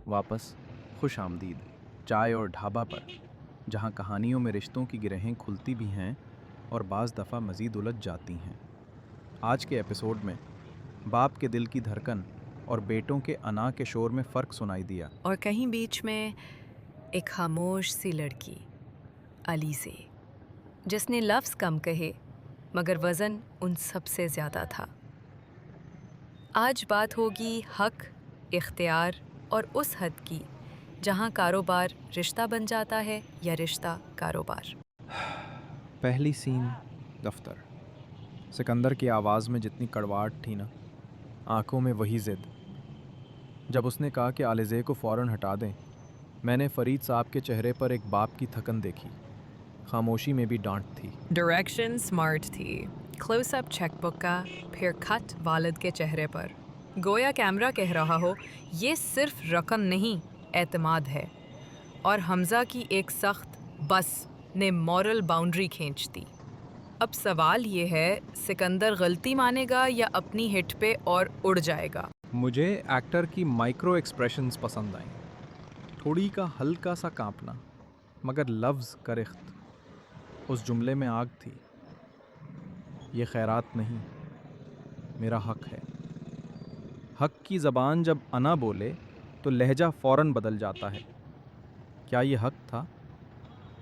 वापस खुश आमदीद चाय और ढाबा पर, जहाँ कहानियों में रिश्तों की गिरहें खुलती भी हैं और बाज़ दफ़ा मज़ीद उलझ जाती हैं। आज के एपिसोड में बाप के दिल की धड़कन और बेटों के अना के शोर में फ़र्क सुनाई दिया। और कहीं बीच में एक खामोश सी लड़की, अली से, जिसने लफ्ज़ कम कहे मगर वज़न उन सब से ज़्यादा था। आज बात होगी हक, इख्तियार और उस हद की जहाँ कारोबार रिश्ता बन जाता है या रिश्ता कारोबार। पहली सीन दफ्तर। सिकंदर की आवाज़ में जितनी कड़वाहट थी ना, आंखों में वही ज़िद। जब उसने कहा कि आलिज़े को फ़ौरन हटा दें, मैंने फ़रीद साहब के चेहरे पर एक बाप की थकन देखी। खामोशी में भी डांट थी। डायरेक्शन स्मार्ट थी। क्लोज़अप चेकबुक का, फिर कट वालिद के चेहरे पर, गोया कैमरा कह रहा हो ये सिर्फ रकम नहीं, एतमाद है। और हमज़ा की एक सख्त बस ने मॉरल बाउंड्री खींच दी। अब सवाल ये है, सिकंदर गलती मानेगा या अपनी हिट पे और उड़ जाएगा। मुझे एक्टर की माइक्रो एक्सप्रेशंस पसंद आईं। थोड़ी का हल्का सा कांपना, मगर लफ्ज़ करिख्त। उस जुमले में आग थी। ये खैरात नहीं, मेरा हक है। हक की ज़बान जब अना बोले तो लहजा फ़ौरन बदल जाता है। क्या ये हक था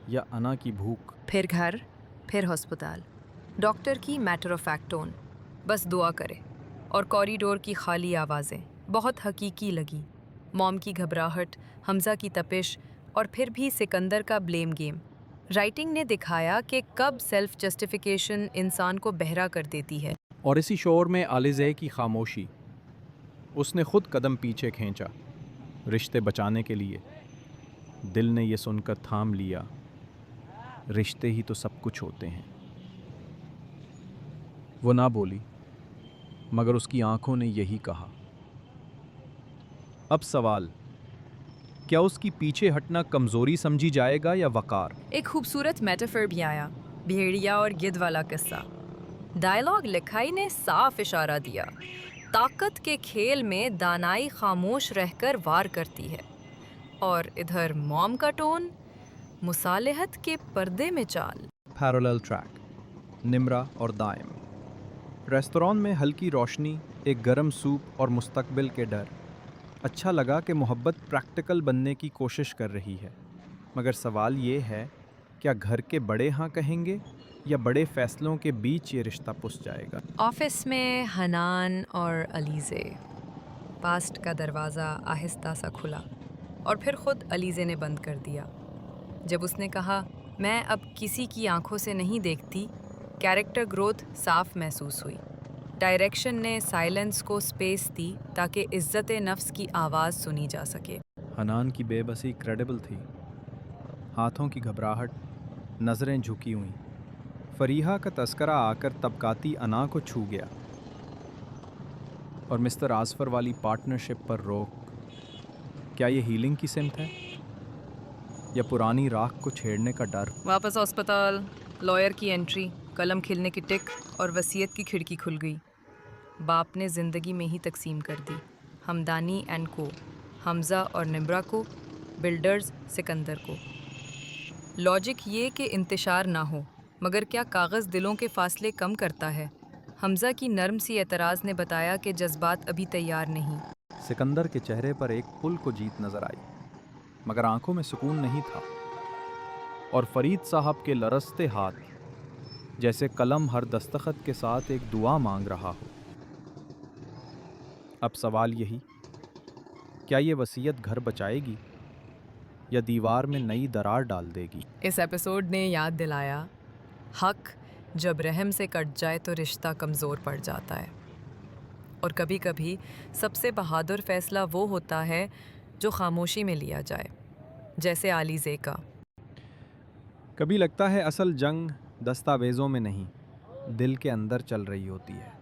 या अना की भूख? फिर घर, फिर हॉस्पिटल, डॉक्टर की मैटर ऑफ फैक्ट टोन, बस दुआ करे, और कॉरिडोर की खाली आवाज़ें बहुत हकीकी लगी। मॉम की घबराहट, हमज़ा की तपिश, और फिर भी सिकंदर का ब्लेम गेम। राइटिंग ने दिखाया कि कब सेल्फ जस्टिफिकेशन इंसान को बहरा कर देती है। और इसी शोर में आलिज़े की खामोशी। उसने खुद कदम पीछे खींचा, रिश्ते बचाने के लिए। दिल ने ये सुनकर थाम लिया, रिश्ते ही तो सब कुछ होते हैं। वो ना बोली, मगर उसकी आंखों ने यही कहा। अब सवाल, क्या उसकी पीछे हटना कमज़ोरी समझी जाएगा या वक़ार? एक खूबसूरत मेटाफर भी आया, भेड़िया और गिद्ध वाला किस्सा। डायलॉग लिखाई ने साफ इशारा दिया, ताकत के खेल में दानाई खामोश रहकर वार करती है, और इधर मॉम का टोन, मुसालहत के पर्दे में चाल। पैरेलल ट्रैक, निम्रा और दाइम। रेस्तोरां में हल्की रोशनी, एक गरम सूप और मुस्तकबिल के डर। अच्छा लगा कि मोहब्बत प्रैक्टिकल बनने की कोशिश कर रही है। मगर सवाल ये है, क्या घर के बड़े हाँ कहेंगे या बड़े फैसलों के बीच ये रिश्ता पुस जाएगा? ऑफिस में हनान और अलीज़े। पास्ट का दरवाज़ा आहिस्ता सा खुला और फिर खुद अलीज़े ने बंद कर दिया। जब उसने कहा, मैं अब किसी की आंखों से नहीं देखती, कैरेक्टर ग्रोथ साफ महसूस हुई। डायरेक्शन ने साइलेंस को स्पेस दी ताकि इज्जत नफ्स की आवाज़ सुनी जा सके। हनान की बेबसी क्रेडिबल थी। हाथों की घबराहट, नज़रें झुकी हुई। फरीहा का तस्करा आकर तबकाती अना को छू गया। और मिस्टर आसफर वाली पार्टनरशिप पर रोक। क्या ये हीलिंग की सिमत है या पुरानी राख को छेड़ने का डर? वापस अस्पताल, लॉयर की एंट्री, कलम खिलने की टिक, और वसीयत की खिड़की खुल गई। बाप ने ज़िंदगी में ही तकसीम कर दी, हमदानी एंड को, हमज़ा और निम्रा को, बिल्डर्स सिकंदर को। लॉजिक ये कि इंतशार ना हो, मगर क्या कागज़ दिलों के फासले कम करता है? हमज़ा की नर्म सी एतराज़ ने बताया कि जज्बात अभी तैयार नहीं। सिकंदर के चेहरे पर एक पुल को जीत नजर आई, मगर आंखों में सुकून नहीं था। और फरीद साहब के लरसते हाथ, जैसे कलम हर दस्तखत के साथ एक दुआ मांग रहा हो। अब सवाल यही, क्या ये वसीयत घर बचाएगी या दीवार में नई दरार डाल देगी? इस एपिसोड ने याद दिलाया, हक जब रहम से कट जाए तो रिश्ता कमज़ोर पड़ जाता है। और कभी कभी सबसे बहादुर फैसला वो होता है जो खामोशी में लिया जाए, जैसे आलिज़े का। कभी लगता है असल जंग दस्तावेज़ों में नहीं, दिल के अंदर चल रही होती है।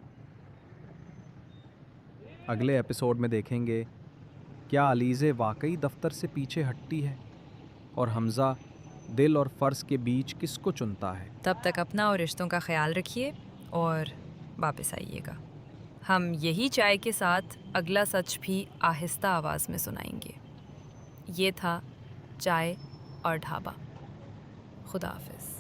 अगले एपिसोड में देखेंगे, क्या अलीज़े वाकई दफ्तर से पीछे हटती है और हमज़ा दिल और फ़र्ज के बीच किसको चुनता है। तब तक अपना और रिश्तों का ख्याल रखिए और वापस आइएगा। हम यही चाय के साथ अगला सच भी आहिस्ता आवाज़ में सुनाएंगे। یہ تھا چائے اور ڈھابا. خدا حافظ.